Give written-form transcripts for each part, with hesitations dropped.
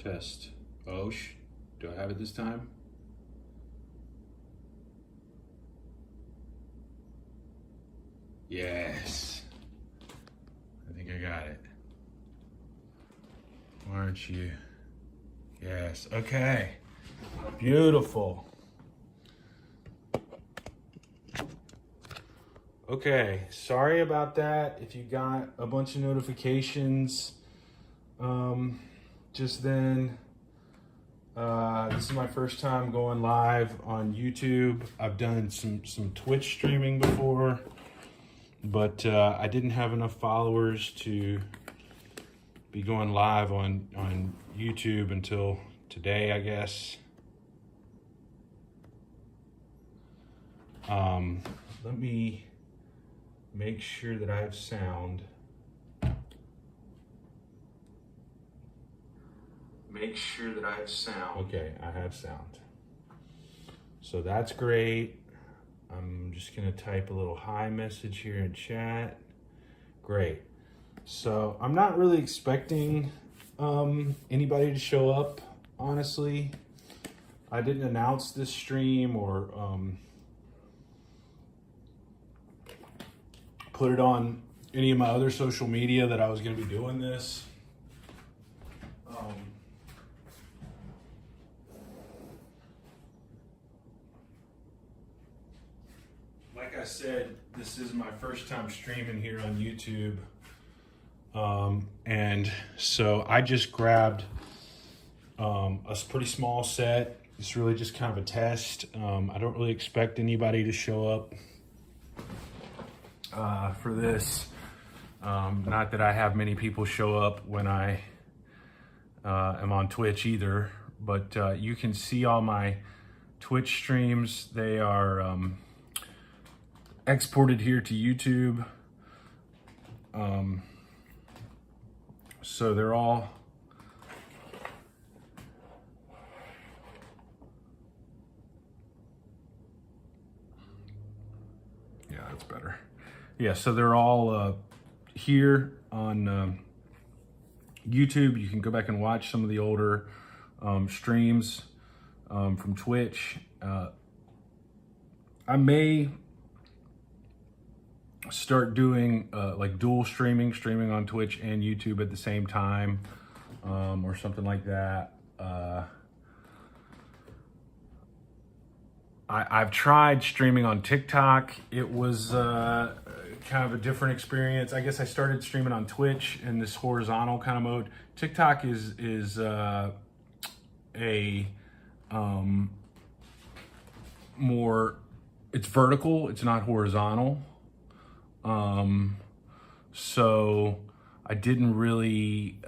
Test. Oh, do I have it this time? Yes. I think I got it. Aren't you? Yes. Okay. Beautiful. Okay. Sorry about that. If you got a bunch of notifications just then, this is my first time going live on YouTube. I've done some Twitch streaming before, but I didn't have enough followers to be going live on YouTube until today, I guess. Let me make sure that I have sound. Make sure that I have sound. Okay, I have sound. So that's great. I'm just gonna type a little hi message here in chat. Great. So I'm not really expecting anybody to show up, honestly. I didn't announce this stream or put it on any of my other social media that I was gonna be doing this. Like I said, this is my first time streaming here on YouTube. And so I just grabbed a pretty small set. It's really just kind of a test. I don't really expect anybody to show up for this. Not that I have many people show up when I am on Twitch either, but you can see all my Twitch streams. They are exported here to YouTube. So they're all that's better. Yeah, so they're all here on YouTube. You can go back and watch some of the older streams from Twitch. I may start doing like dual streaming on Twitch and YouTube at the same time, or something like that. I've tried streaming on TikTok. It was kind of a different experience. I guess I started streaming on Twitch in this horizontal kind of mode. TikTok is a more, it's vertical, it's not horizontal. So I didn't really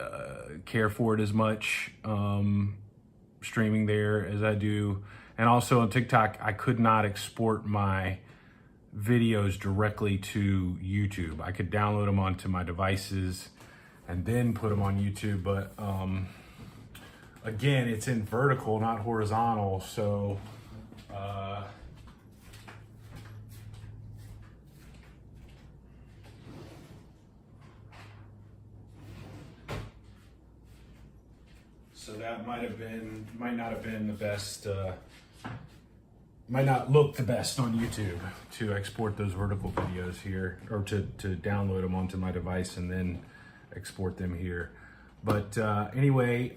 care for it as much streaming there as I do. And also on TikTok, I could not export my videos directly to YouTube. I could download them onto my devices and then put them on YouTube. But again, it's in vertical, not horizontal. So that might not have been the best, might not look the best on YouTube to export those vertical videos here, or to download them onto my device and then export them here. But anyway,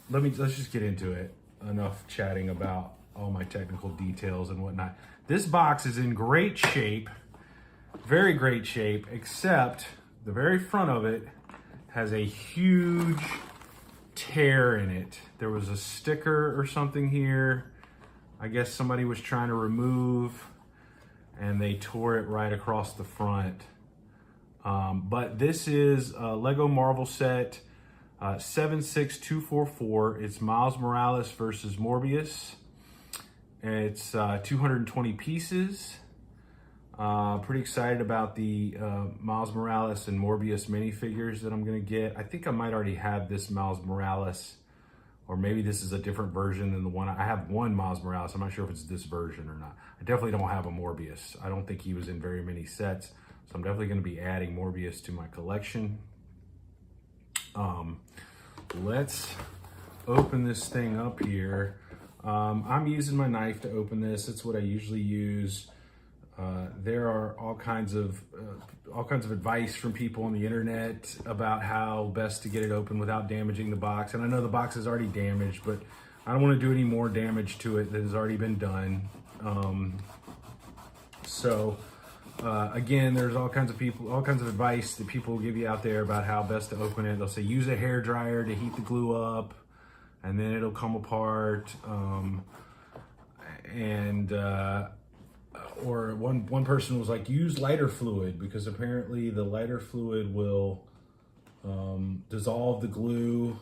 let's just get into it. Enough chatting about all my technical details and whatnot. This box is in great shape, very great shape, except the very front of it has a huge tear in it. There was a sticker or something here. I guess somebody was trying to remove and they tore it right across the front. But this is a Lego Marvel set 76244. It's Miles Morales versus Morbius. It's 220 pieces. Pretty excited about the Miles Morales and Morbius minifigures that I'm gonna get. I think I might already have this Miles Morales, or maybe this is a different version than the one. I have one Miles Morales. I'm not sure if it's this version or not. I definitely don't have a Morbius. I don't think he was in very many sets. So I'm definitely gonna be adding Morbius to my collection. Let's open this thing up here, I'm using my knife to open this. It's what I usually use. There are all kinds of advice from people on the internet about how best to get it open without damaging the box. And I know the box is already damaged, but I don't want to do any more damage to it than has already been done. Again, there's all kinds of advice that people will give you out there about how best to open it. They'll say use a hair dryer to heat the glue up, and then it'll come apart. Or one person was like, use lighter fluid, because apparently the lighter fluid will dissolve the glue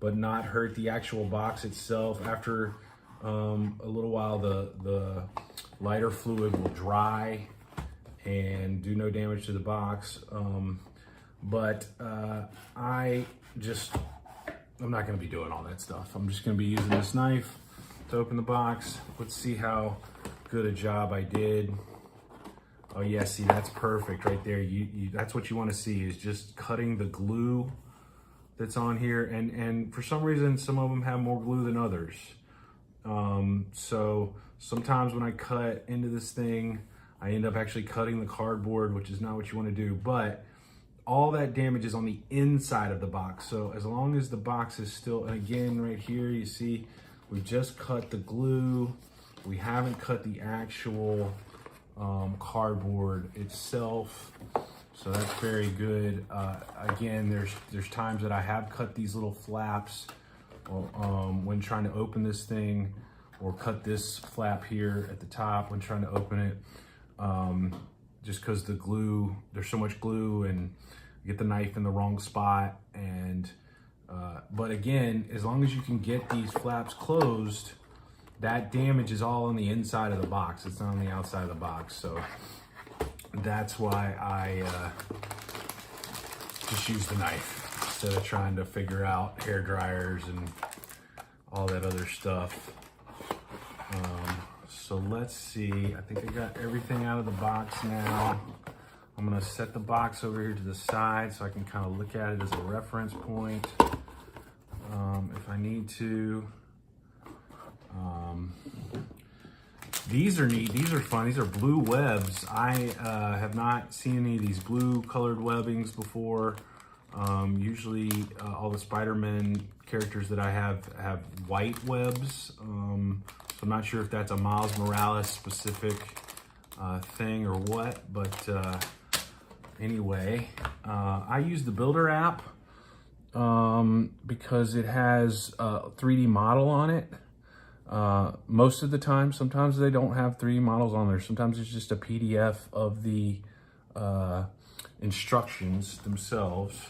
but not hurt the actual box itself. After a little while, the lighter fluid will dry and do no damage to the box. I'm not gonna be doing all that stuff. I'm just gonna be using this knife to open the box. Let's see how good a job I did. Oh yeah, see, that's perfect right there. That's what you want to see, is just cutting the glue that's on here. And for some reason, some of them have more glue than others. So sometimes when I cut into this thing, I end up actually cutting the cardboard, which is not what you want to do. But all that damage is on the inside of the box. So as long as the box is still, and again, right here, you see, we just cut the glue. We haven't cut the actual cardboard itself, so that's very good. Again, there's times that I have cut these little flaps when trying to open this thing, or cut this flap here at the top when trying to open it, just because the glue, there's so much glue, and you get the knife in the wrong spot. And but again, as long as you can get these flaps closed, that damage is all on the inside of the box. It's not on the outside of the box. So that's why I just use the knife instead of trying to figure out hair dryers and all that other stuff. So let's see. I think I got everything out of the box now. I'm gonna set the box over here to the side so I can kind of look at it as a reference point if I need to. These are neat. These are fun. These are blue webs. I have not seen any of these blue colored webbings before. Usually all the Spider-Man characters that I have white webs. So I'm not sure if that's a Miles Morales specific thing or what, but anyway, I use the Builder app because it has a 3D model on it. Most of the time. Sometimes they don't have 3D models on there. Sometimes it's just a PDF of the instructions themselves.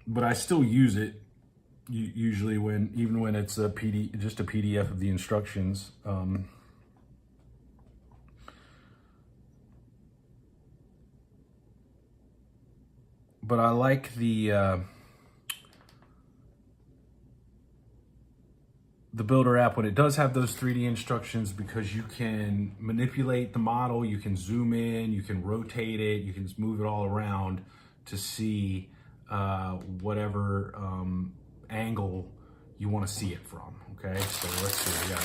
But I still use it usually even when it's just a PDF of the instructions. But I like the Builder app when it does have those 3D instructions, because you can manipulate the model, you can zoom in, you can rotate it, you can move it all around to see whatever angle you want to see it from. Okay, so let's see, we got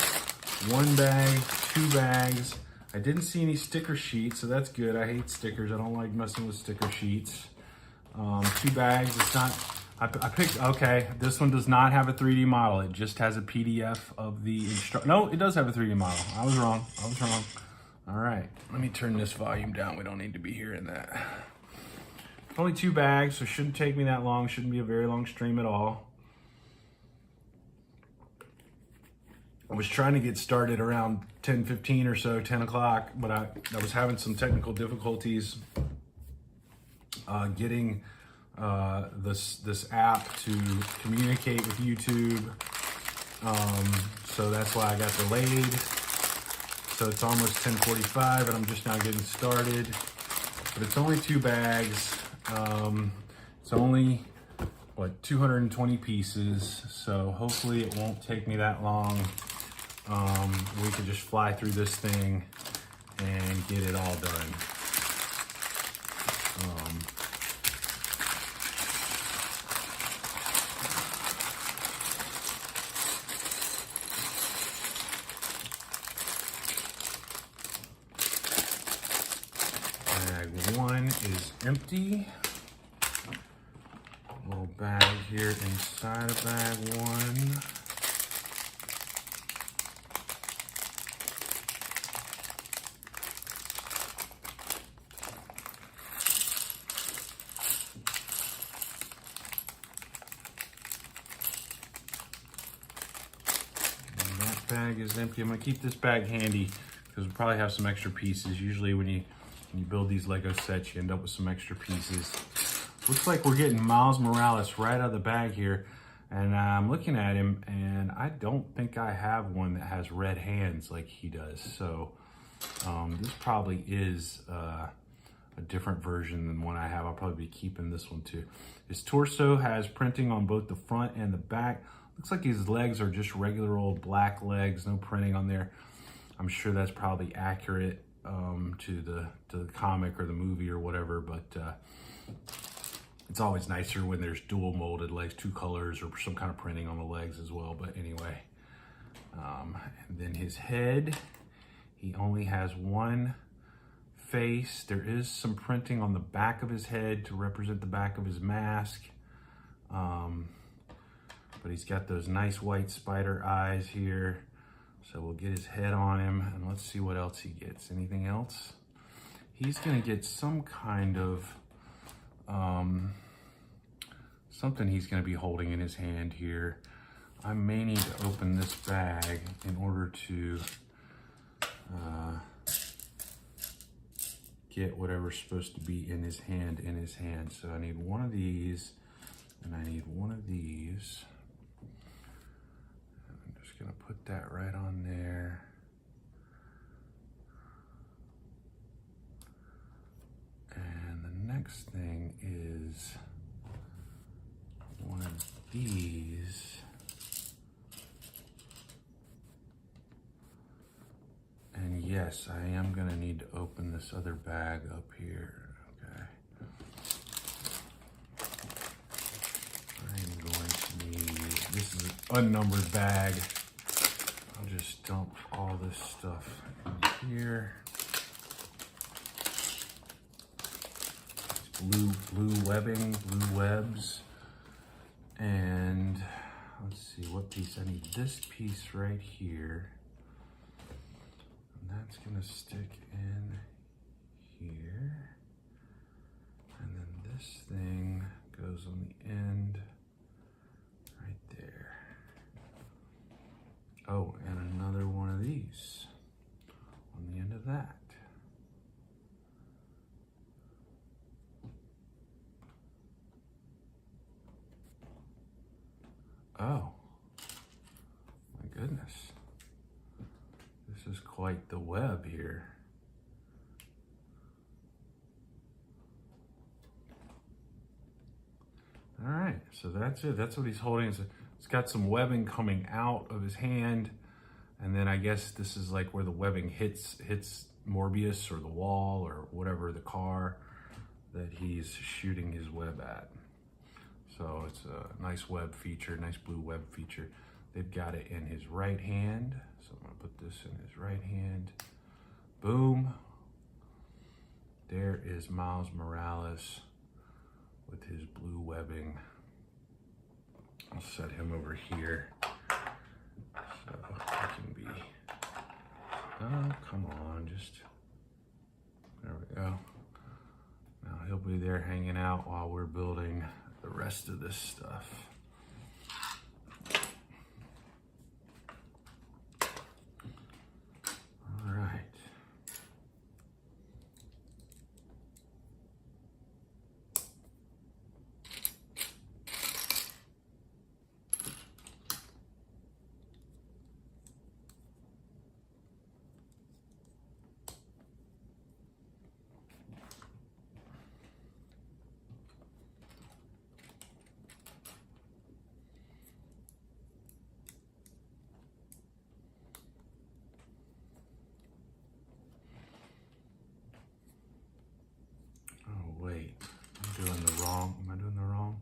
1 bag, 2 bags. I didn't see any sticker sheets, so that's good. I hate stickers. I don't like messing with sticker sheets. 2 bags. It's not, I picked, okay, this one does not have a 3D model. It just has a PDF of the no, it does have a 3D model. I was wrong. All right, let me turn this volume down. We don't need to be hearing that. Only 2 bags, so shouldn't take me that long. Shouldn't be a very long stream at all. I was trying to get started around 10:15 or so, 10 o'clock, but I was having some technical difficulties getting this app to communicate with YouTube. So that's why I got delayed. So it's almost 10:45 and I'm just now getting started. But it's only 2 bags. It's only, what, 220 pieces. So hopefully it won't take me that long. We can just fly through this thing and get it all done. Bag 1 is empty. Little bag here inside of bag 1. Bag is empty. I'm gonna keep this bag handy because we'll probably have some extra pieces. Usually when you build these Lego sets, you end up with some extra pieces. Looks like we're getting Miles Morales right out of the bag here. And I'm looking at him and I don't think I have one that has red hands like he does. So this probably is a different version than one I have. I'll probably be keeping this one too. His torso has printing on both the front and the back. Looks like his legs are just regular old black legs, no printing on there. I'm sure that's probably accurate to the comic or the movie or whatever, but it's always nicer when there's dual molded legs, 2 colors or some kind of printing on the legs as well. But anyway, and then his head, he only has one face. There is some printing on the back of his head to represent the back of his mask. But he's got those nice white spider eyes here. So we'll get his head on him and let's see what else he gets. Anything else? He's gonna get some kind of, something he's gonna be holding in his hand here. I may need to open this bag in order to get whatever's supposed to be in his hand. So I need one of these and I need one of these. Gonna put that right on there. And the next thing is one of these. And yes, I am gonna need to open this other bag up here. Okay. I'm going to need, this is an unnumbered bag. I'll just dump all this stuff in here. It's blue webbing, blue webs. And let's see what piece. I need this piece right here. And that's gonna stick in here. And then this thing goes on the end right there. Oh, and another one of these on the end of that. Oh, my goodness. This is quite the web here. All right, so that's it. That's what he's holding. It's got some webbing coming out of his hand. And then I guess this is like where the webbing hits Morbius or the wall or whatever, the car that he's shooting his web at. So it's a nice web feature, nice blue web feature. They've got it in his right hand. So I'm gonna put this in his right hand. Boom. There is Miles Morales with his blue webbing. I'll set him over here so he can be, oh, come on, just, there we go. Now he'll be there hanging out while we're building the rest of this stuff. All right. Wait, I'm doing the wrong, am I doing the wrong?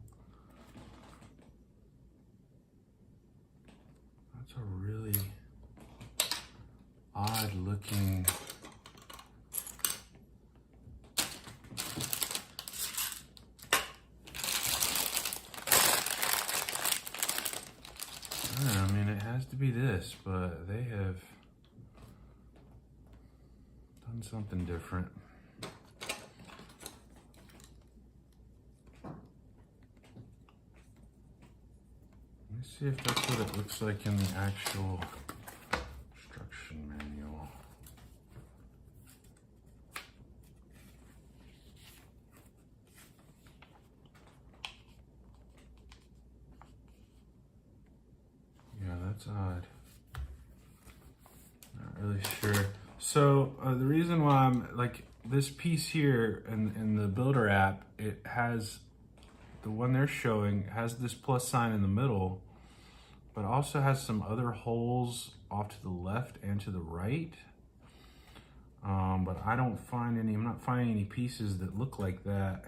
That's a really odd looking be this, but they have done something different. Let me see if that's what it looks like in the actual instruction manual. Yeah, that's odd. Not really sure. So the reason why I'm like this piece here in the Builder app, it has the one they're showing has this plus sign in the middle, but also has some other holes off to the left and to the right. But I don't find any, I'm not finding any pieces that look like that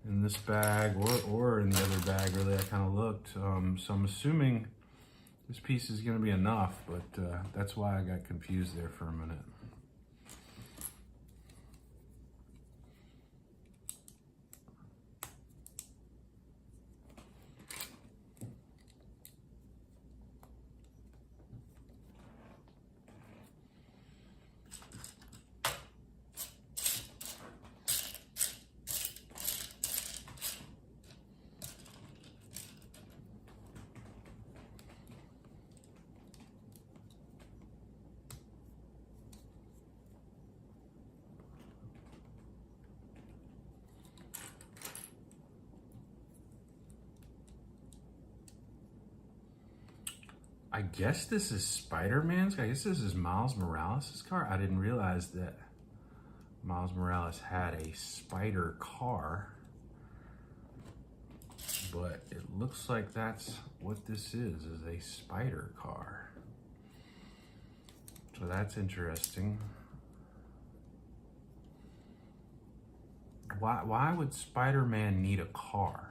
in this bag or in the other bag, really. I kind of looked. So I'm assuming this piece is gonna be enough, but that's why I got confused there for a minute. I guess this is Spider-Man's. I guess this is Miles Morales' car. I didn't realize that Miles Morales had a spider car, but it looks like that's what this is a spider car. So that's interesting. Why would Spider-Man need a car?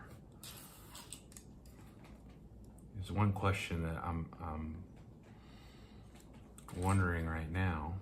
Is one question that I'm wondering right now.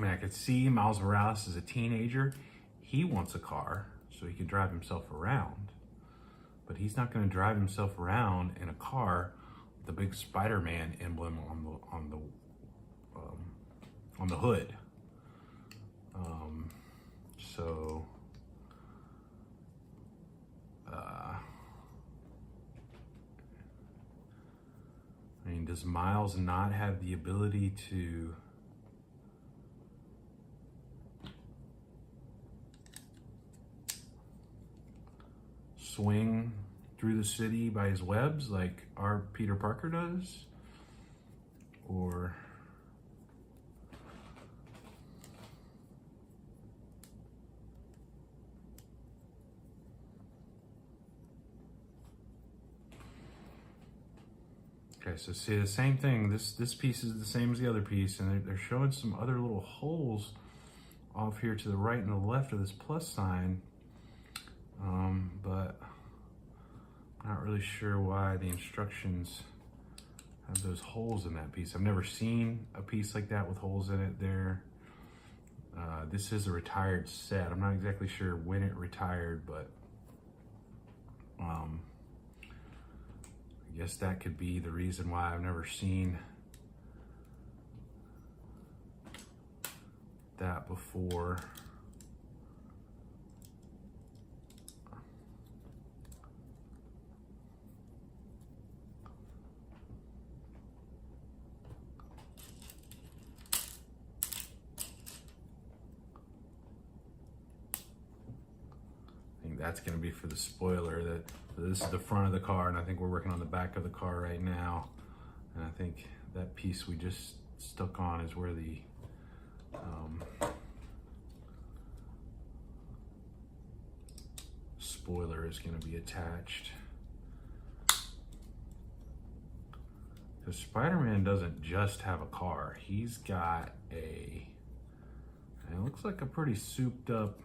mean, I could see Miles Morales as a teenager. He wants a car so he can drive himself around. But he's not going to drive himself around in a car with the big Spider-Man emblem on the hood. So I mean, does Miles not have the ability to swing through the city by his webs like our Peter Parker does? Or okay, so see the same thing. This piece is the same as the other piece, and they're showing some other little holes off here to the right and the left of this plus sign. But I'm not really sure why the instructions have those holes in that piece. I've never seen a piece like that with holes in it there. This is a retired set. I'm not exactly sure when it retired, but I guess that could be the reason why I've never seen that before. I think that's going to be for the spoiler. That this is the front of the car, and I think we're working on the back of the car right now. And I think that piece we just stuck on is where the spoiler is going to be attached. Because Spider-Man doesn't just have a car. He's got it looks like a pretty souped up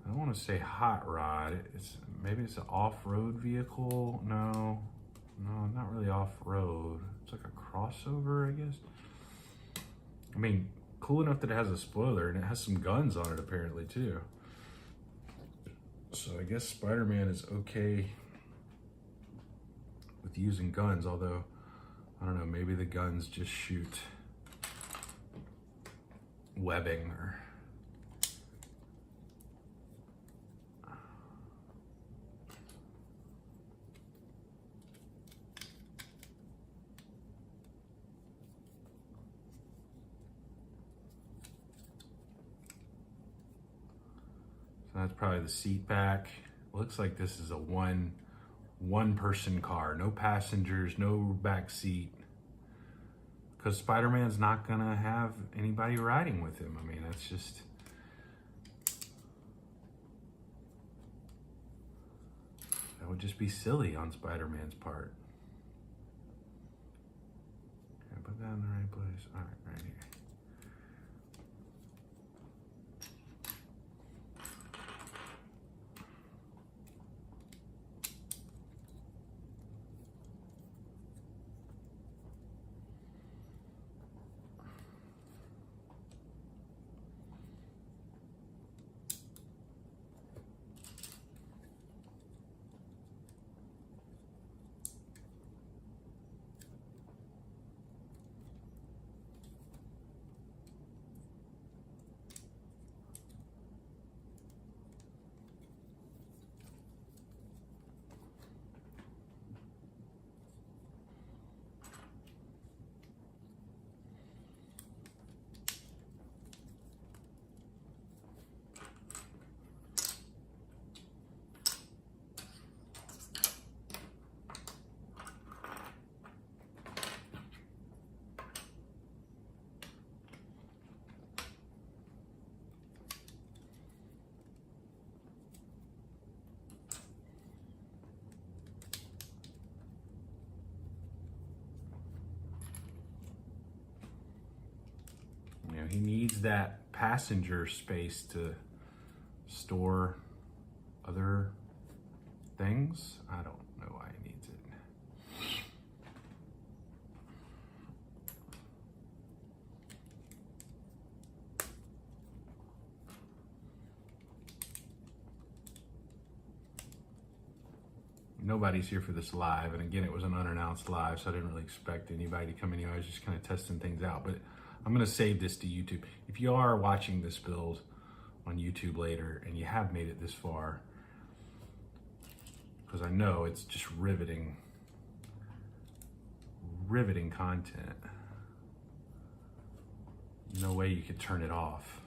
I don't want to say hot rod. Maybe it's an off-road vehicle. No, not really off-road. It's like a crossover, I guess. I mean, cool enough that it has a spoiler and it has some guns on it apparently too. So I guess Spider-Man is okay with using guns, although I don't know, maybe the guns just shoot webbing or that's probably the seat back. Looks like this is a one person car, no passengers, no back seat. Because Spider-Man's not gonna have anybody riding with him. I mean, that's just, that would just be silly on Spider-Man's part. Okay, put that in the right place. All right, right here. You know, he needs that passenger space to store other things. I don't know why he needs it. nobody's here for this live. And again, it was an unannounced live, so I didn't really expect anybody to come in. I was just kind of testing things out, but I'm gonna save this to YouTube. If you are watching this build on YouTube later and you have made it this far, because I know it's just riveting content. No way you could turn it off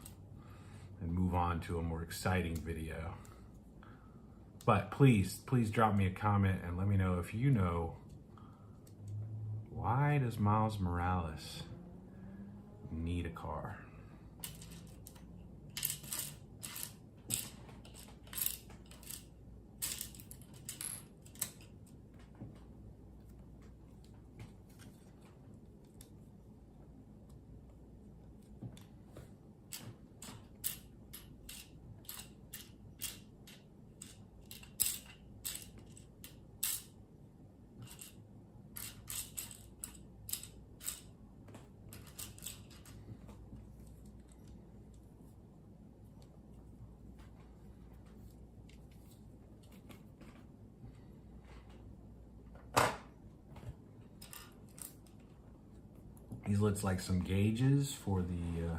and move on to a more exciting video. But please drop me a comment and let me know if you know, why does Miles Morales need a car? These looks like some gauges for the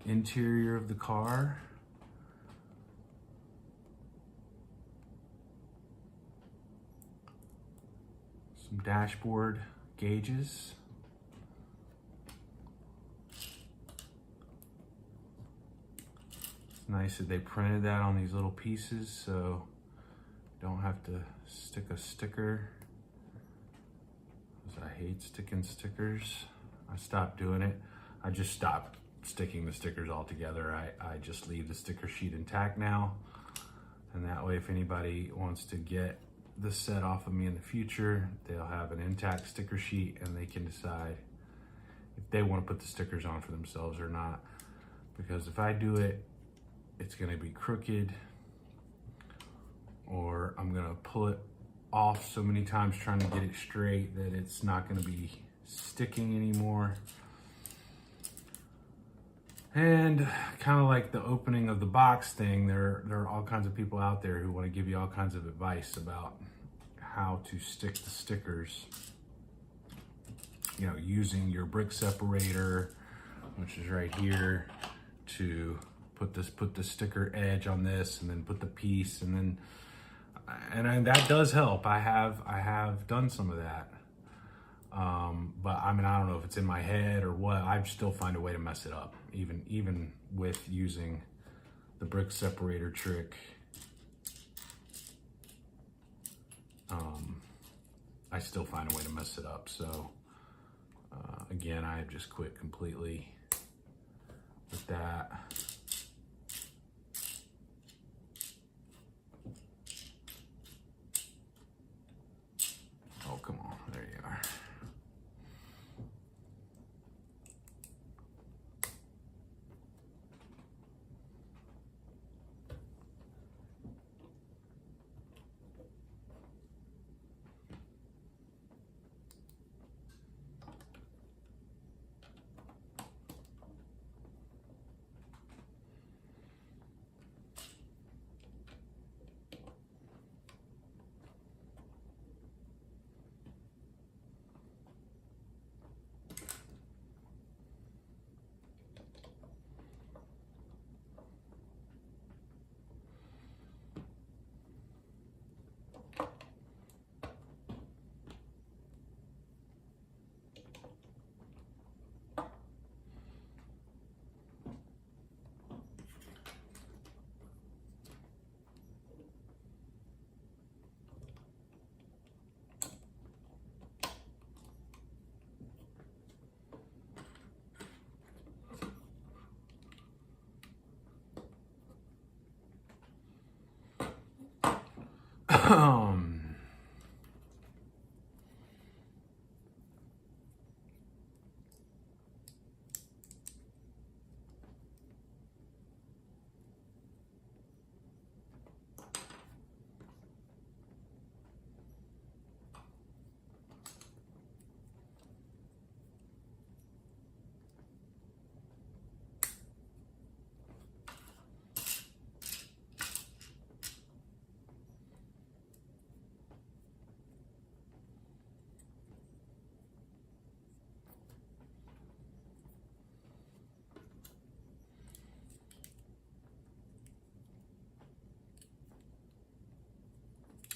interior of the car. Some dashboard gauges. It's nice that they printed that on these little pieces, so you don't have to stick a sticker, because I hate sticking stickers. I stopped doing it. I just stopped sticking the stickers altogether. I just leave the sticker sheet intact now. And that way, if anybody wants to get the set off of me in the future, they'll have an intact sticker sheet and they can decide if they want to put the stickers on for themselves or not. Because if I do it, it's gonna be crooked, or I'm gonna pull it off so many times trying to get it straight that it's not gonna be sticking anymore. And kind of like the opening of the box thing, there are all kinds of people out there who want to give you all kinds of advice about how to stick the stickers, you know, using your brick separator, which is right here, to put the sticker edge on this and then put the piece, and that does help. I have done some of that. But I mean, I don't know if it's in my head or what. I still find a way to mess it up, even with using the brick separator trick. I still find a way to mess it up. So again, I have just quit completely with that. Oh, come on, there you are.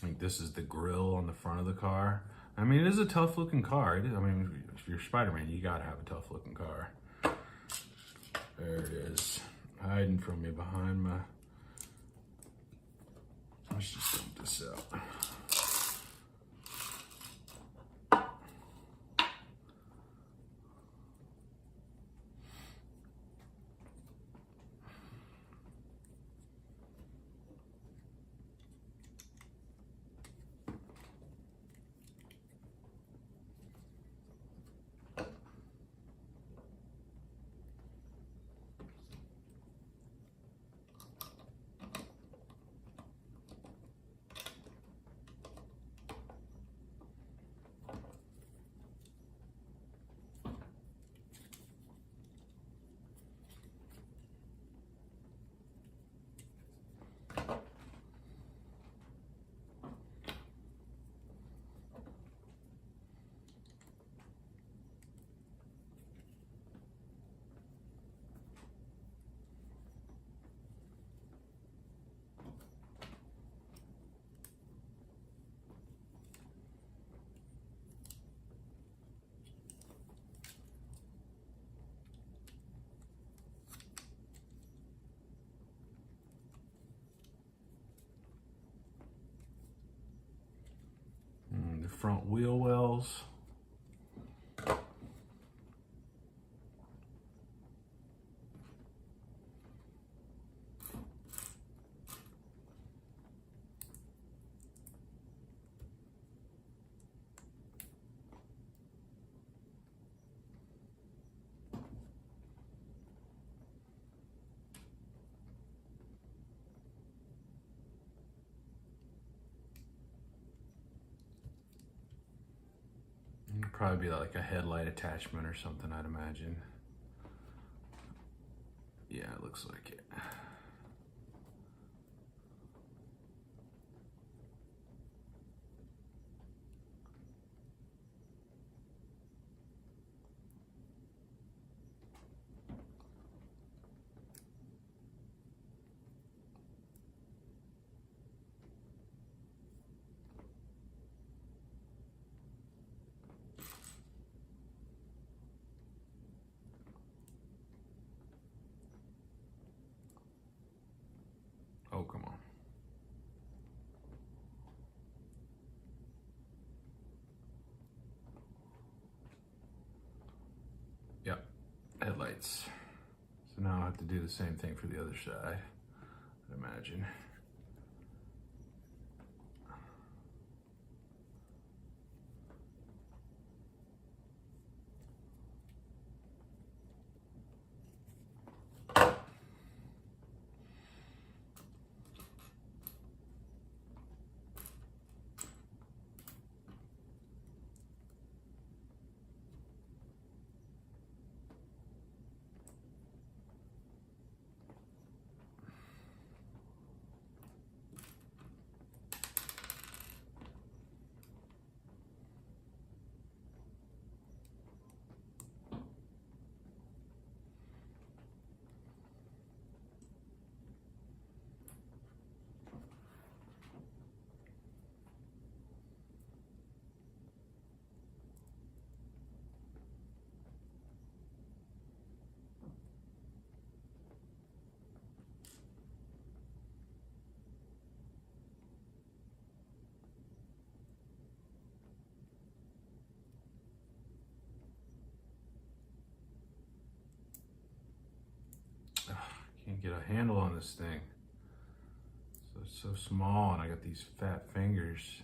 I think this is the grill on the front of the car. I mean, it is a tough looking car. I mean, if you're Spider-Man, you gotta have a tough looking car. There it is, hiding from me behind my... Let's just dump this out. The front wheel wells. It'd probably be like a headlight attachment or something, I'd imagine. Yeah, it looks like it. Oh, come on. Yep, headlights. So now I have to do the same thing for the other side, I'd imagine. Can't get a handle on this thing. So it's so small and I got these fat fingers.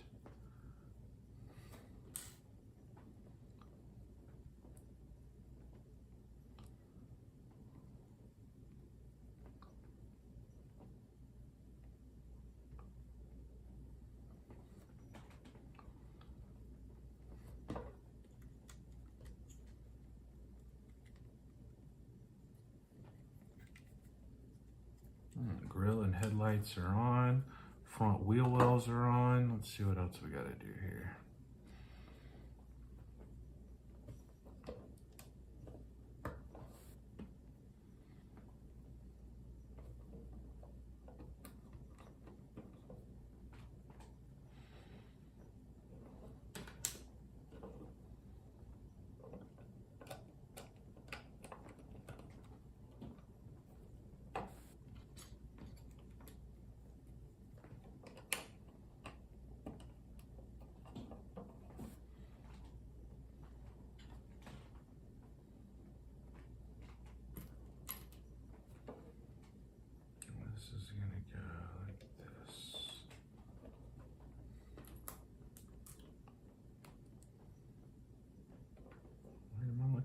Grill and headlights are on. Front wheel wells are on. Let's see what else we got to do here.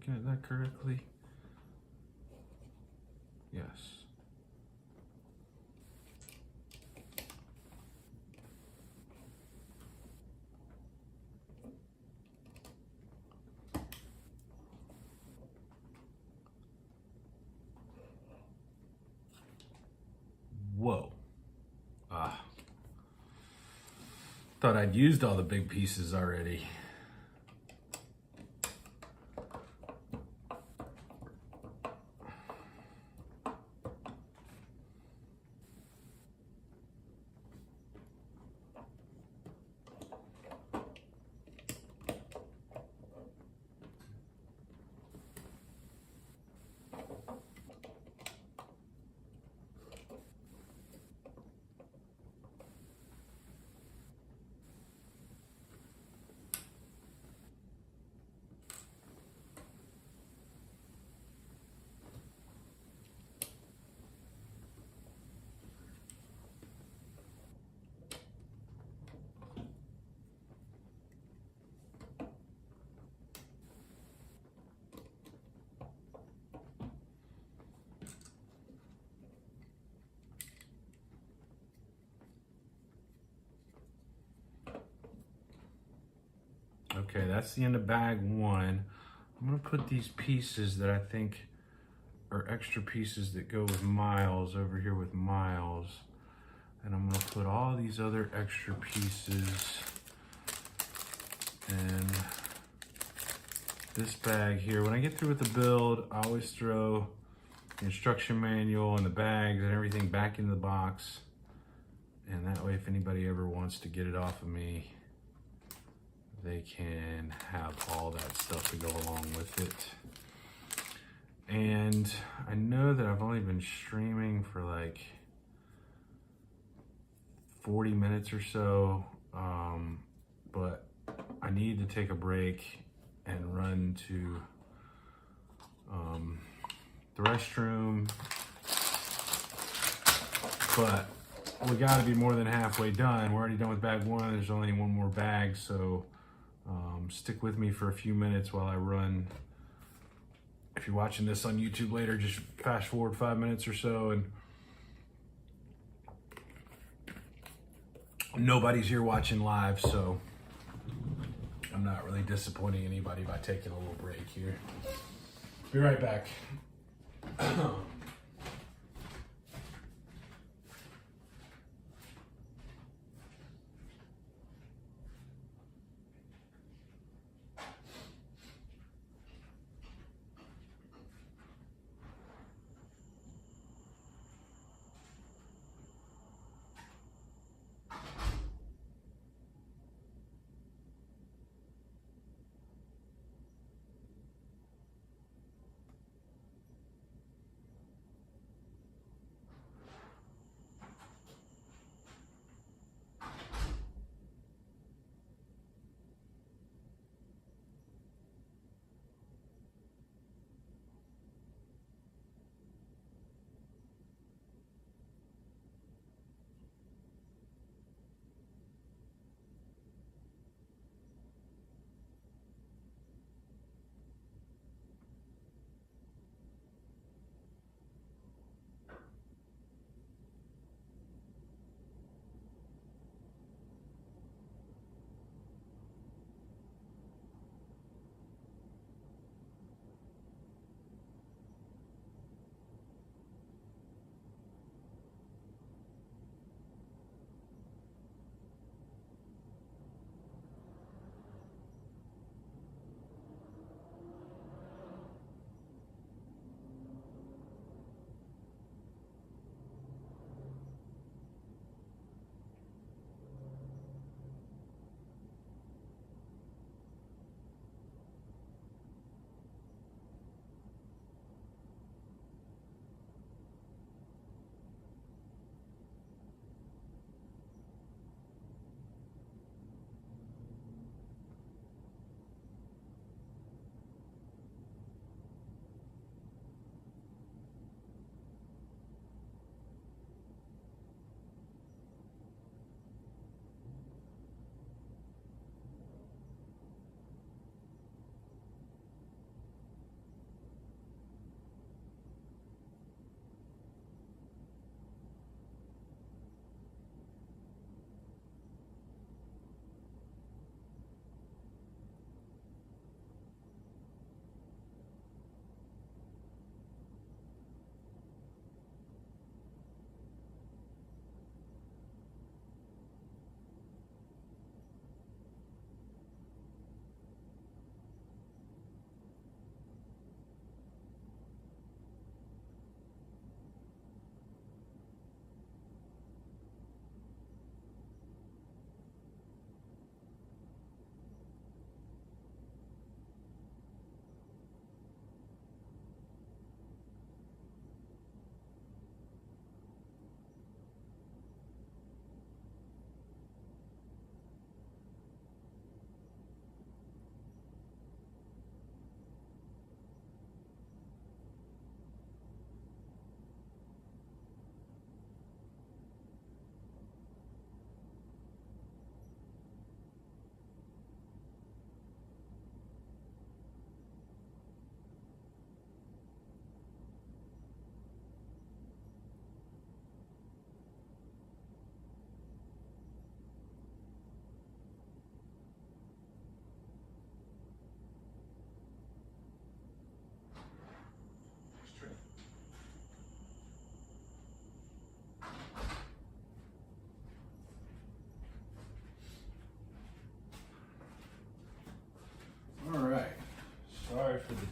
looking at that correctly? Yes. Whoa. Thought I'd used all the big pieces already. Okay, that's the end of bag one. I'm gonna put these pieces that I think are extra pieces that go with Miles over here with Miles. And I'm gonna put all these other extra pieces in this bag here. When I get through with the build, I always throw the instruction manual and the bags and everything back in the box. And that way, if anybody ever wants to get it off of me, they can have all that stuff to go along with it. And I know that I've only been streaming for like 40 minutes or so, but I need to take a break and run to the restroom. But we gotta be more than halfway done. We're already done with bag one. There's only one more bag, so stick with me for a few minutes while I run. If you're watching this on YouTube later, just fast forward 5 minutes or so, and nobody's here watching live, so I'm not really disappointing anybody by taking a little break here. Be right back.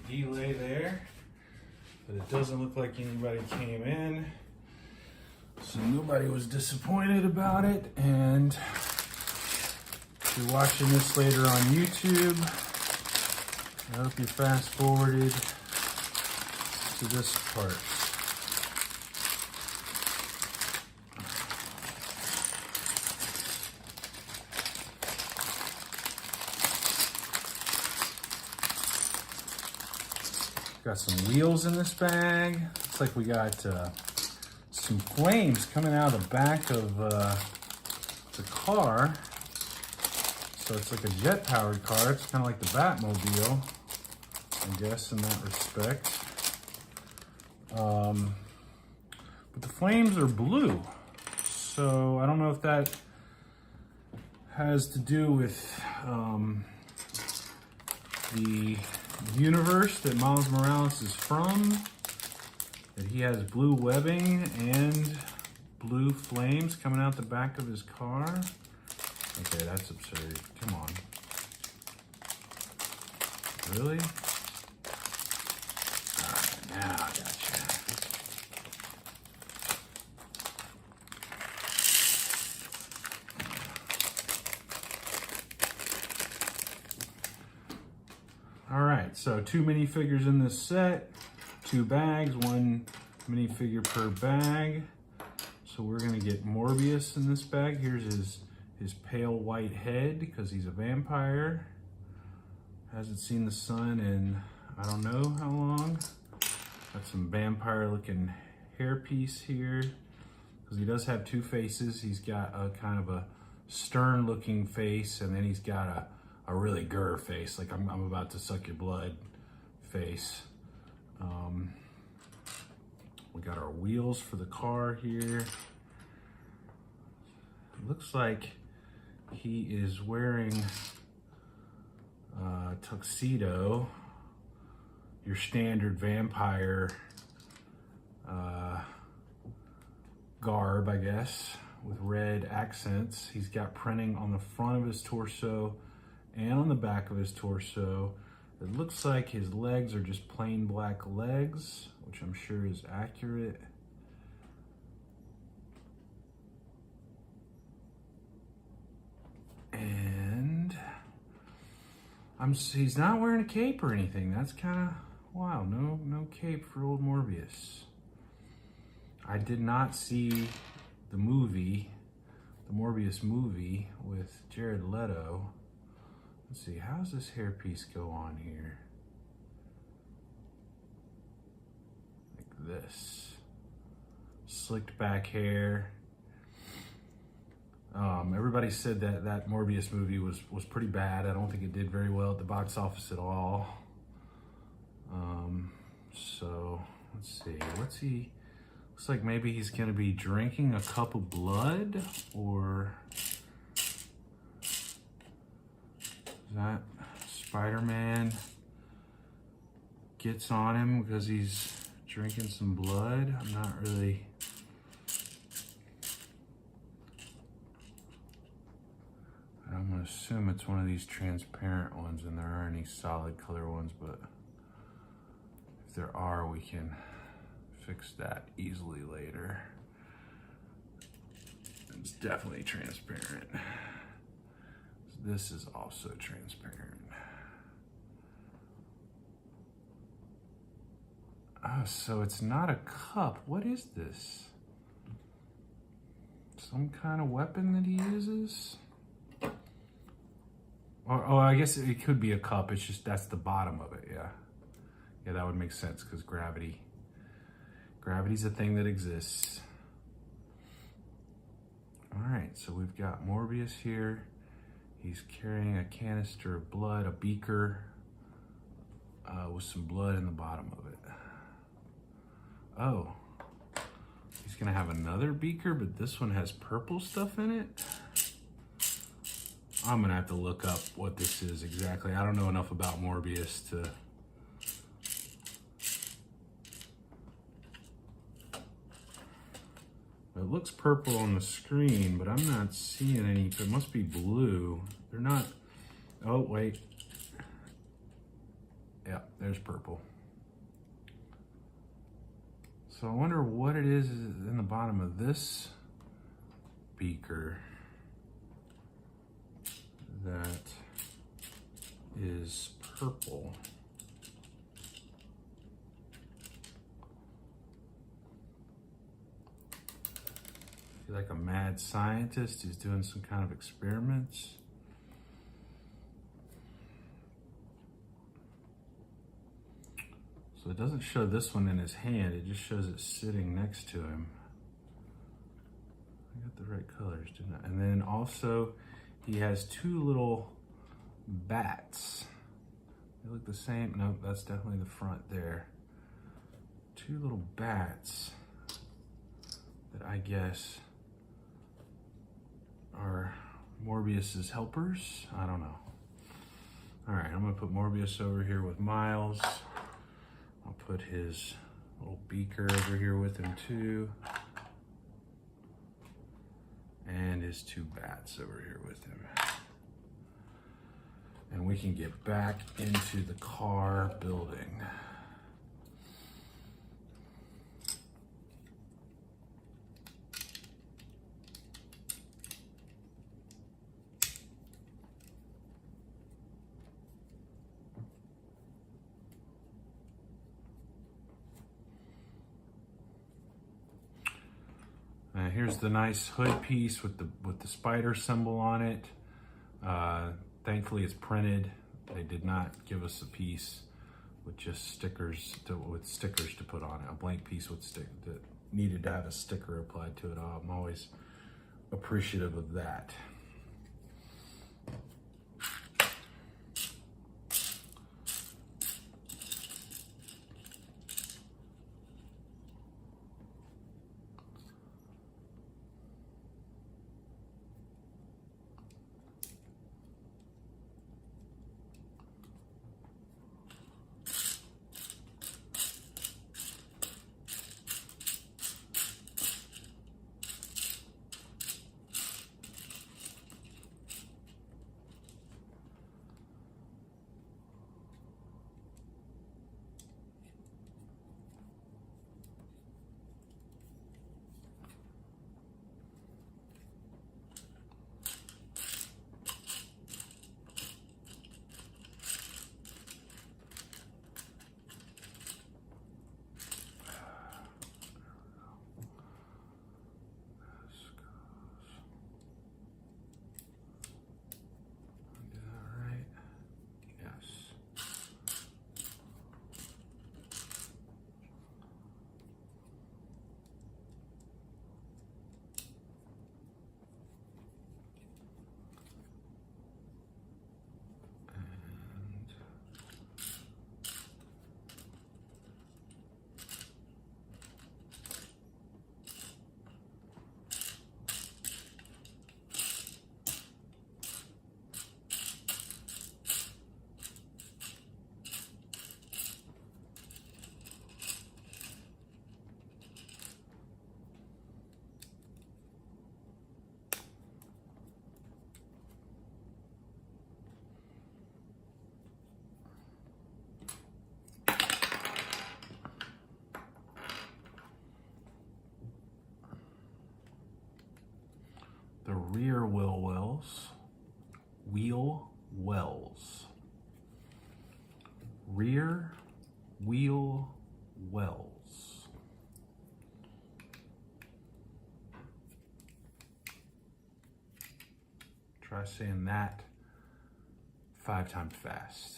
the delay there, but it doesn't look like anybody came in. So nobody was disappointed about it, and if you're watching this later on YouTube, I hope you fast forwarded to this part. Got some wheels in this bag. Looks like we got some flames coming out of the back of the car. So it's like a jet-powered car. It's kind of like the Batmobile, I guess, in that respect. But the flames are blue. So I don't know if that has to do with the universe that Miles Morales is from, that he has blue webbing and blue flames coming out the back of his car. Okay, that's absurd. Come on. Really? Alright, now I gotcha. Alright, so 2 minifigures in this set, 2 bags, 1 minifigure per bag. So we're gonna get Morbius in this bag. Here's his pale white head because he's a vampire. Hasn't seen the sun in I don't know how long. Got some vampire looking hairpiece here because he does have 2 faces. He's got a kind of a stern looking face, and then he's got a really grr face, like I'm about to suck your blood face. We got our wheels for the car here. It looks like he is wearing a tuxedo, your standard vampire garb, I guess, with red accents. He's got printing on the front of his torso and on the back of his torso. It looks like his legs are just plain black legs, which I'm sure is accurate. And he's not wearing a cape or anything. That's kind of wow. No cape for old Morbius. I did not see the movie, the Morbius movie with Jared Leto. Let's see, how's this hairpiece go on here? Like this. Slicked back hair. Everybody said that Morbius movie was pretty bad. I don't think it did very well at the box office at all. So let's see, what's he? Looks like maybe he's gonna be drinking a cup of blood, or that Spider-Man gets on him because he's drinking some blood. I'm not really. I'm gonna assume it's one of these transparent ones, and there aren't any solid color ones, but if there are, we can fix that easily later. It's definitely transparent. This is also transparent. Oh, so it's not a cup. What is this? Some kind of weapon that he uses? Oh, I guess it could be a cup. It's just that's the bottom of it, yeah. Yeah, that would make sense because gravity's a thing that exists. All right, so we've got Morbius here. He's carrying a canister of blood, a beaker with some blood in the bottom of it. Oh, he's gonna have another beaker, but this one has purple stuff in it. I'm gonna have to look up what this is exactly. I don't know enough about Morbius to. It looks purple on the screen, but I'm not seeing any. It must be blue. They're not. Oh, wait. Yeah, there's purple. So I wonder what it is in the bottom of this beaker that is purple. Like a mad scientist who's doing some kind of experiments. So it doesn't show this one in his hand, it just shows it sitting next to him. I got the right colors, didn't I? And then also he has two little bats. They look the same. Nope, that's definitely the front there. Two little bats that I guess are Morbius's helpers. I don't know. All right, I'm gonna put Morbius over here with Miles. I'll put his little beaker over here with him too. And his two bats over here with him. And we can get back into the car building. Here's the nice hood piece with the spider symbol on it. Thankfully, it's printed. They did not give us a piece with just stickers to put on it. A blank piece with that needed to have a sticker applied to it. I'm always appreciative of that. The rear wheel wells. Rear wheel wells. Try saying that 5 times fast.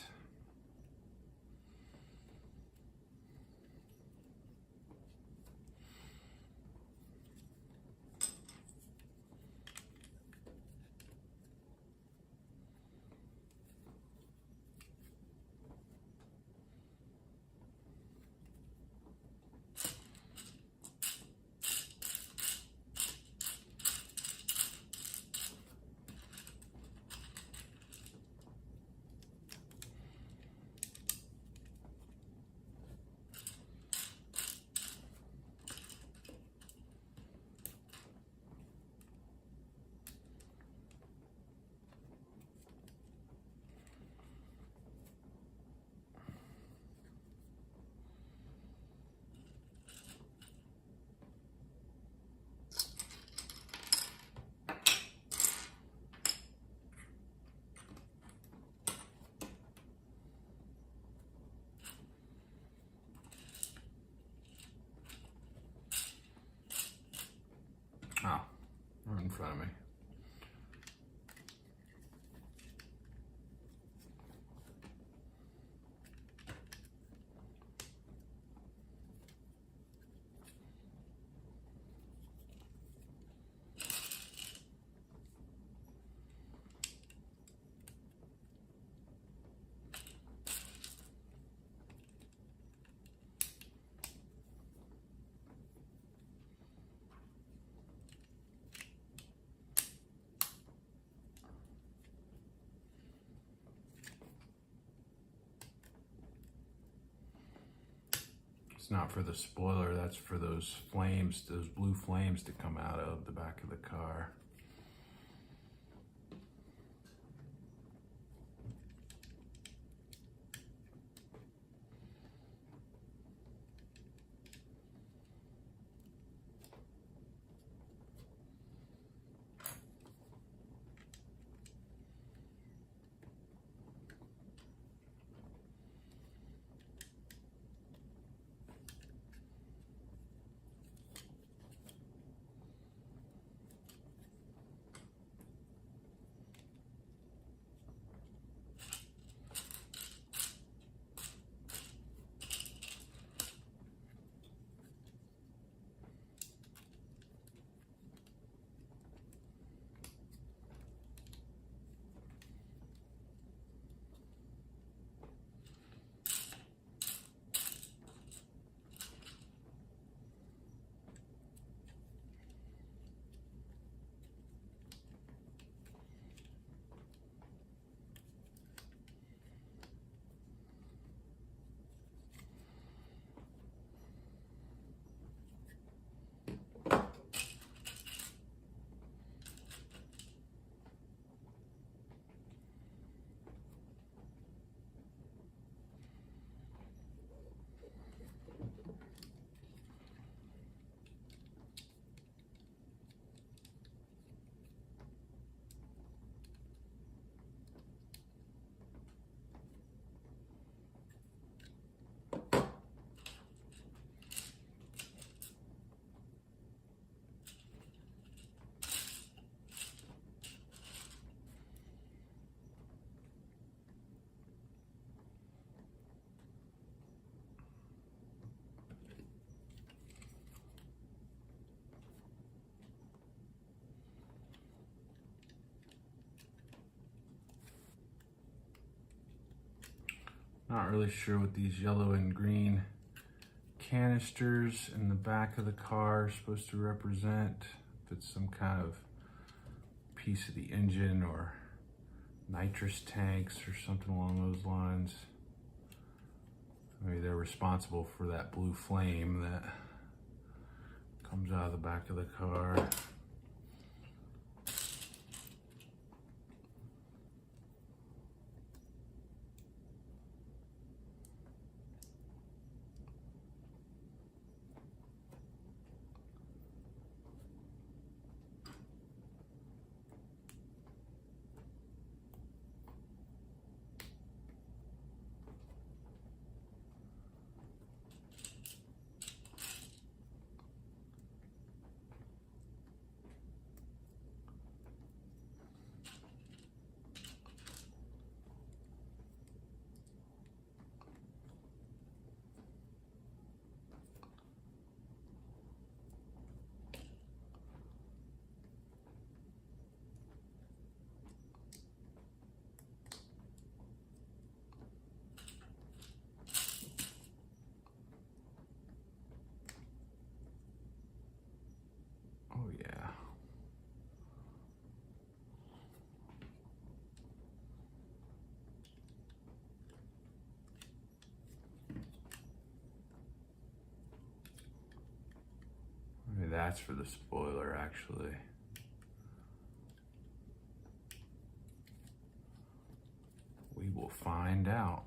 It's not for the spoiler, that's for those flames, those blue flames to come out of the back of the car. Not really sure what these yellow and green canisters in the back of the car are supposed to represent. If it's some kind of piece of the engine or nitrous tanks or something along those lines. Maybe they're responsible for that blue flame that comes out of the back of the car. Oh yeah. Maybe that's for the spoiler, actually. We will find out.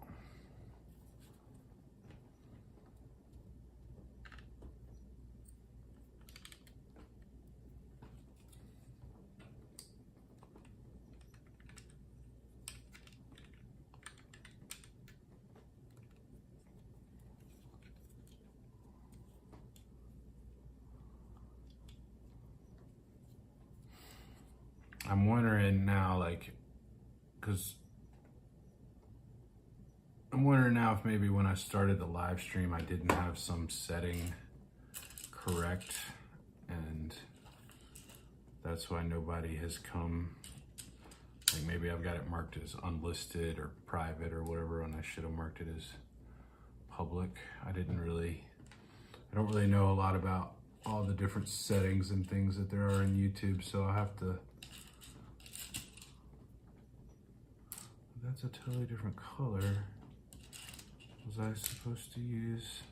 I'm wondering now, like, I'm wondering now if maybe when I started the live stream, I didn't have some setting correct, and that's why nobody has come. Like maybe I've got it marked as unlisted or private or whatever, and I should have marked it as public. I don't really know a lot about all the different settings and things that there are in YouTube, so I'll have to. That's a totally different color. Was I supposed to use?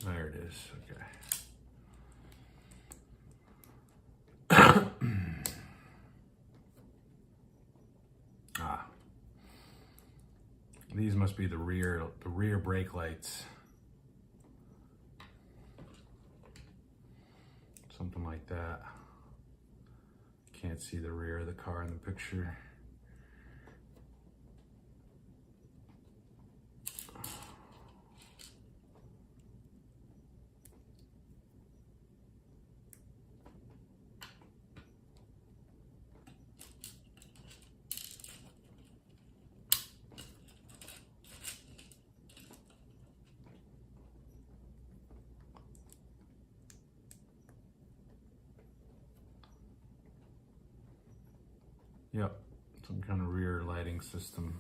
There it is. Okay. These must be the rear brake lights. Something like that. Can't see the rear of the car in the picture. Yep, some kind of rear lighting system.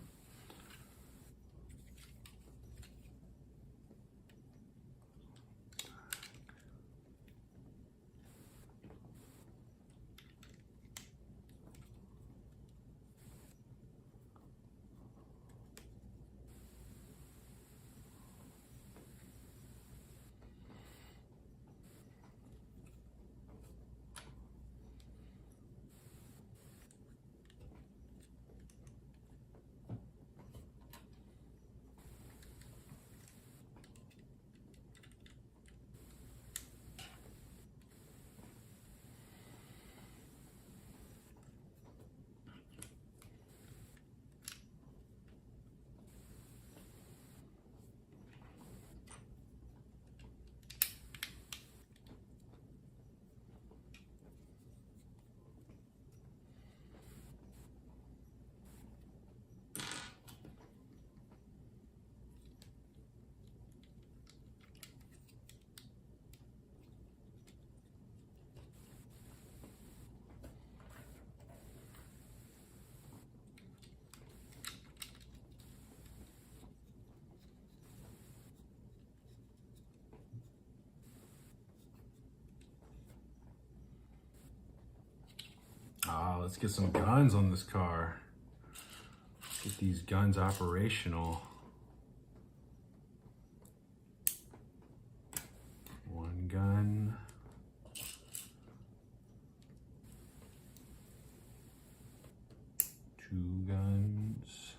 Let's get some guns on this car. Get these guns operational. One gun. Two guns.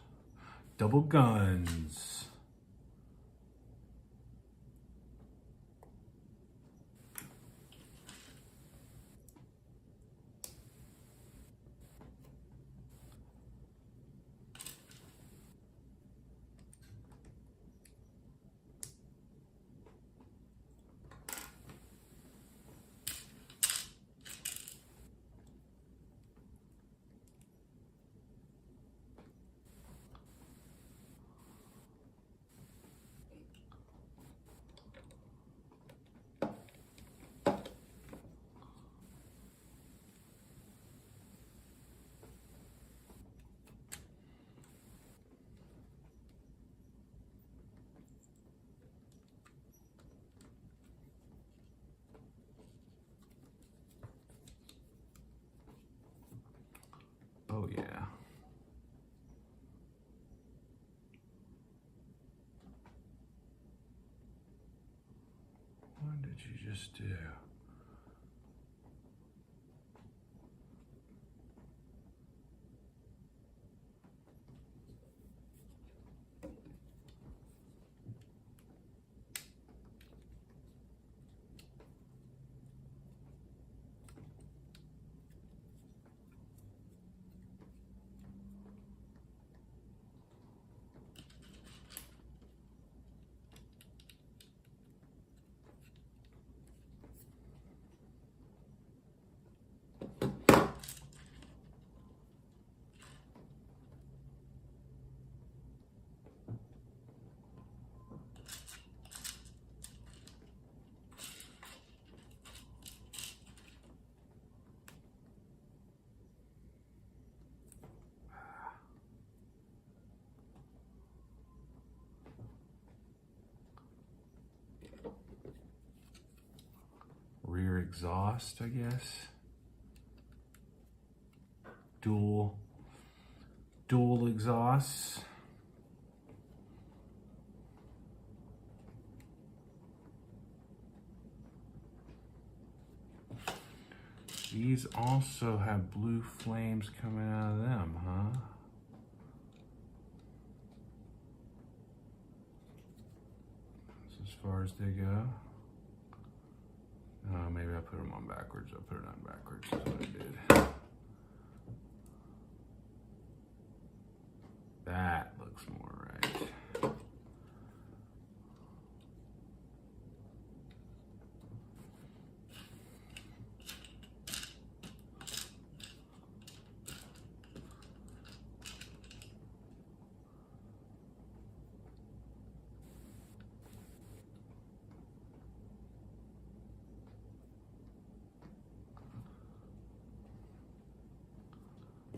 Double guns. Oh yeah. What did you just do? Rear exhaust, I guess. Dual exhausts. These also have blue flames coming out of them, huh? That's as far as they go. Oh, maybe I put them on backwards. I put it on backwards, is what I did. That looks more right.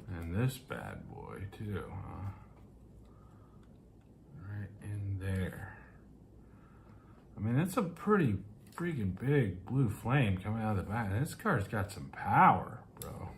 And this bad boy too, huh? Right in there. I mean, that's a pretty freaking big blue flame coming out of the back. This car's got some power, bro.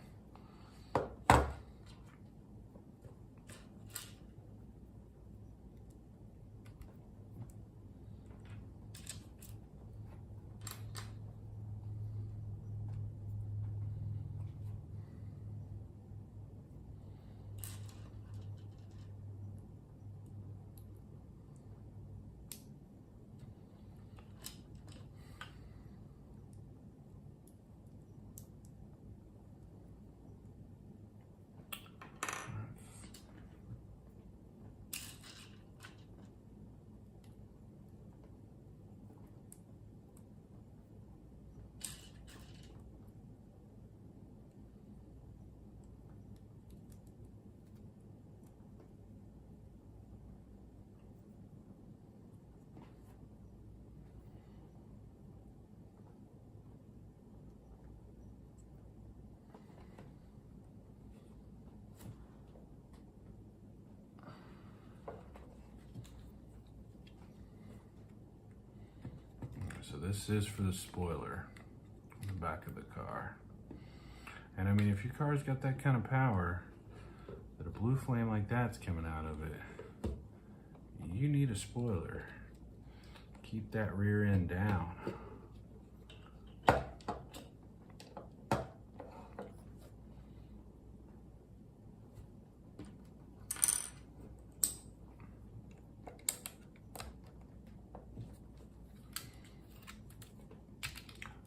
So this is for the spoiler on the back of the car. And I mean, if your car's got that kind of power, that a blue flame like that's coming out of it, you need a spoiler. Keep that rear end down.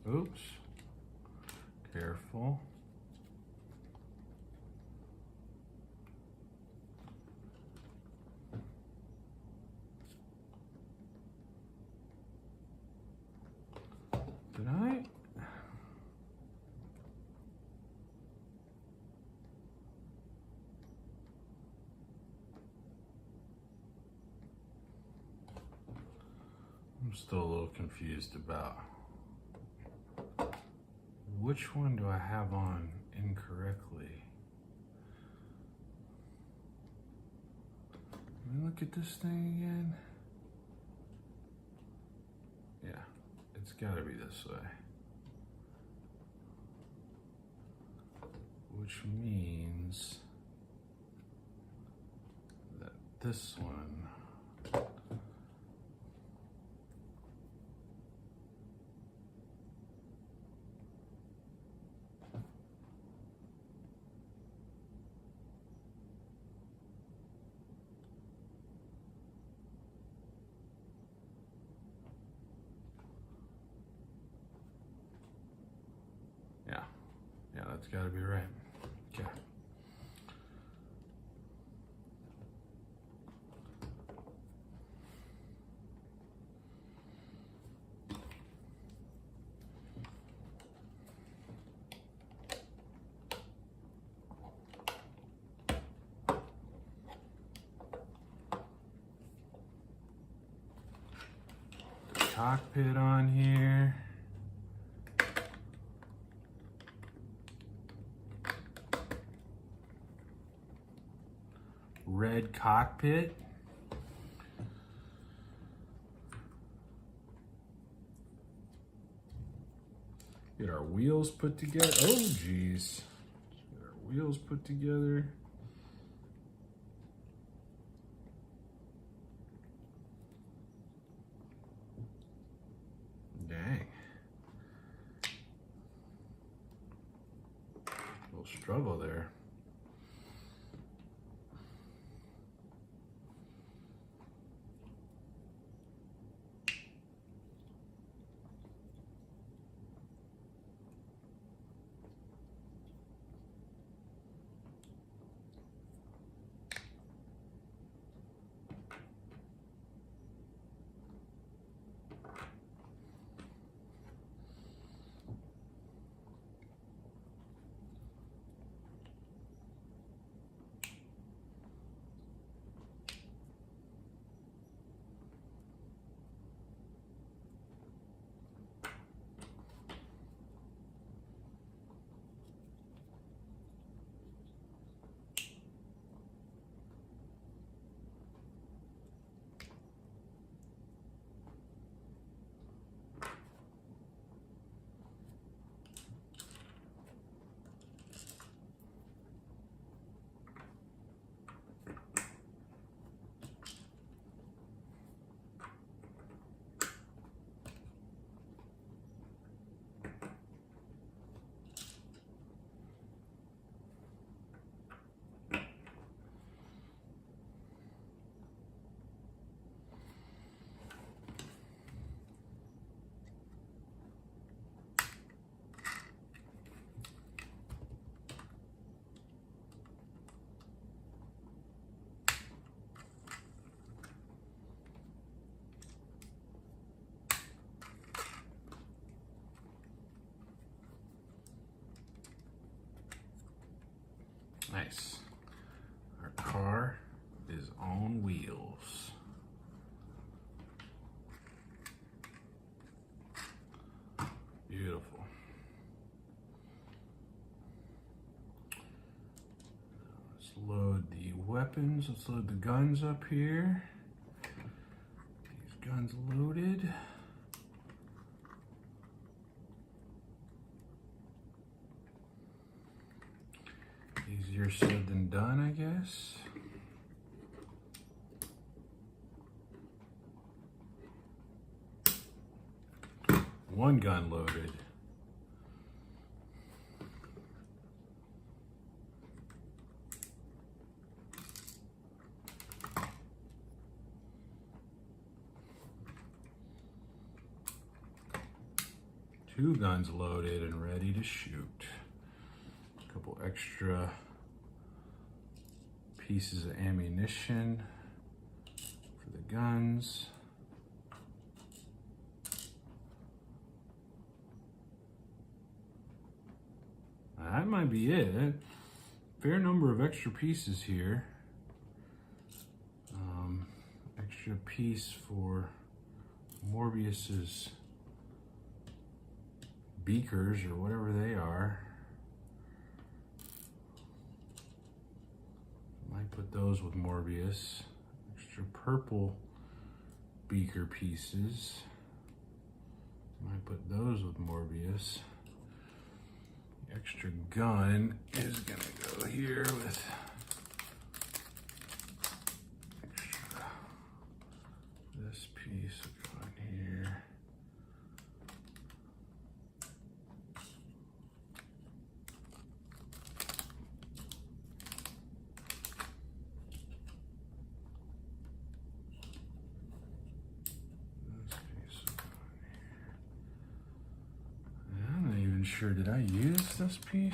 Oops. Careful. Did I? I'm still a little confused about which one do I have on incorrectly? Let me look at this thing again. Yeah, it's gotta be this way. Which means that this one yeah, that's gotta be right. Okay. The cockpit on here. Red cockpit. Get our wheels put together. Oh, geez. Get our wheels put together. Dang. trouble there. Nice. Our car is on wheels. Beautiful. Let's load the weapons. Let's load the guns up here. These guns loaded. Easier said than done, I guess. One gun loaded. Two guns loaded and ready to shoot. A couple extra pieces of ammunition for the guns. That might be it. Fair number of extra pieces here. Extra piece for Morbius's beakers or whatever they are. Might put those with Morbius. Extra purple beaker pieces. Might put those with Morbius. The extra gun is gonna go here with extra. This piece will go in here. Sure, did I use this piece?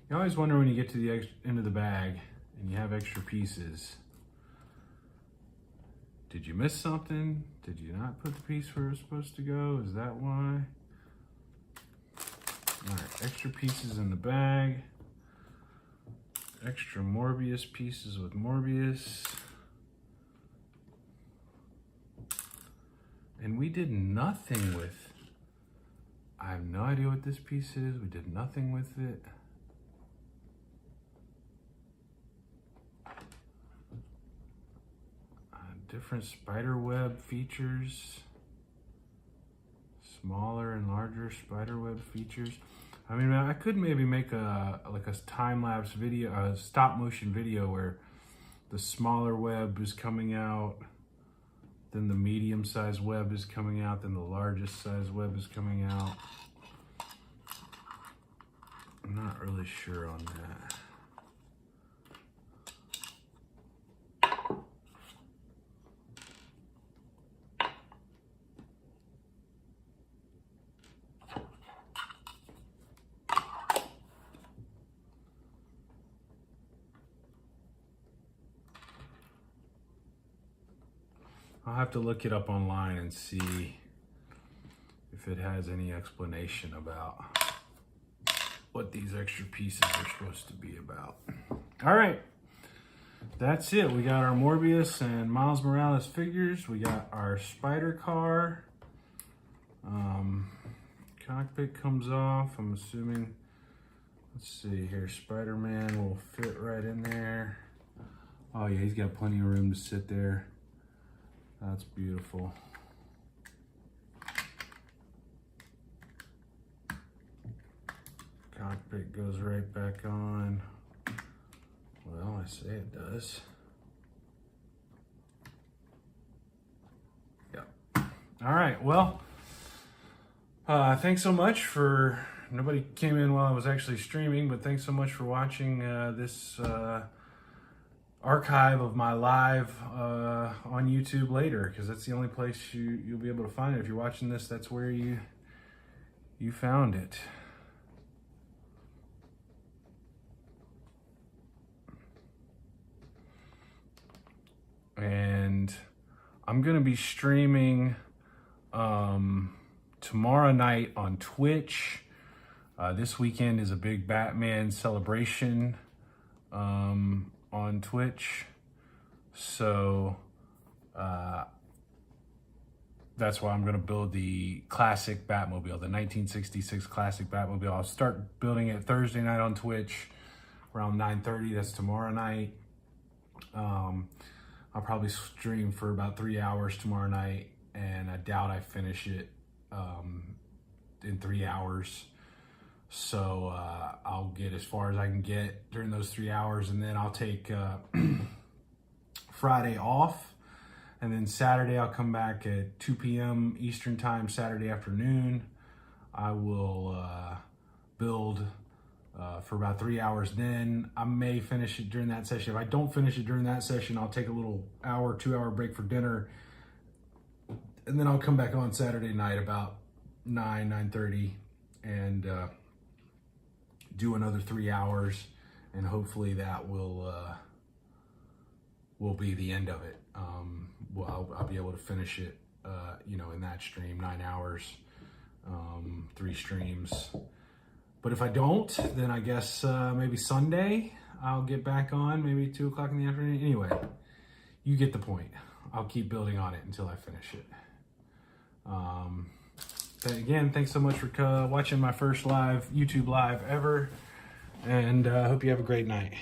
You always wonder when you get to the end of the bag and you have extra pieces. Did you miss something? Did you not put the piece where it was supposed to go? Is that why? All right, extra pieces in the bag. Extra Morbius pieces with Morbius. And we did nothing with, I have no idea what this piece is. We did nothing with it. Different spider web features. Smaller and larger spider web features. I mean, I could maybe make a time-lapse video, a stop-motion video where the smaller web is coming out Then the medium-sized web is coming out. Then the largest size web is coming out. I'm not really sure on that. I'll have to look it up online and see if it has any explanation about what these extra pieces are supposed to be about. All right, that's it. We got our Morbius and Miles Morales figures. We got our spider car. Cockpit comes off, I'm assuming. Let's see here, Spider-Man will fit right in there. Oh yeah, he's got plenty of room to sit there. That's beautiful. Cockpit goes right back on. Well, I say it does. Yep. All right, well, thanks so much for, nobody came in while I was actually streaming, but thanks so much for watching this archive of my live on YouTube later, because that's the only place you'll be able to find it. If you're watching this, that's where you found it. And I'm gonna be streaming tomorrow night on Twitch. This weekend is a big Batman celebration on Twitch, so that's why I'm going to build the classic Batmobile, the 1966 classic Batmobile. I'll start building it Thursday night on Twitch around 9:30. That's tomorrow night. I'll probably stream for about 3 hours tomorrow night, and I doubt I finish it in 3 hours. So I'll get as far as I can get during those 3 hours, and then I'll take Friday off, and then Saturday I'll come back at 2 p.m. Eastern time Saturday afternoon. I will build for about 3 hours. Then I may finish it during that session. If I don't finish it during that session, I'll take a little 2-hour break for dinner, and then I'll come back on Saturday night about 9:30 and do another 3 hours, and hopefully that will be the end of it. I'll be able to finish it, in that stream, 9 hours, 3 streams. But if I don't, then I guess maybe Sunday I'll get back on, maybe 2 o'clock in the afternoon. Anyway, you get the point. I'll keep building on it until I finish it. Again, thanks so much for watching my first YouTube live ever, and I hope you have a great night.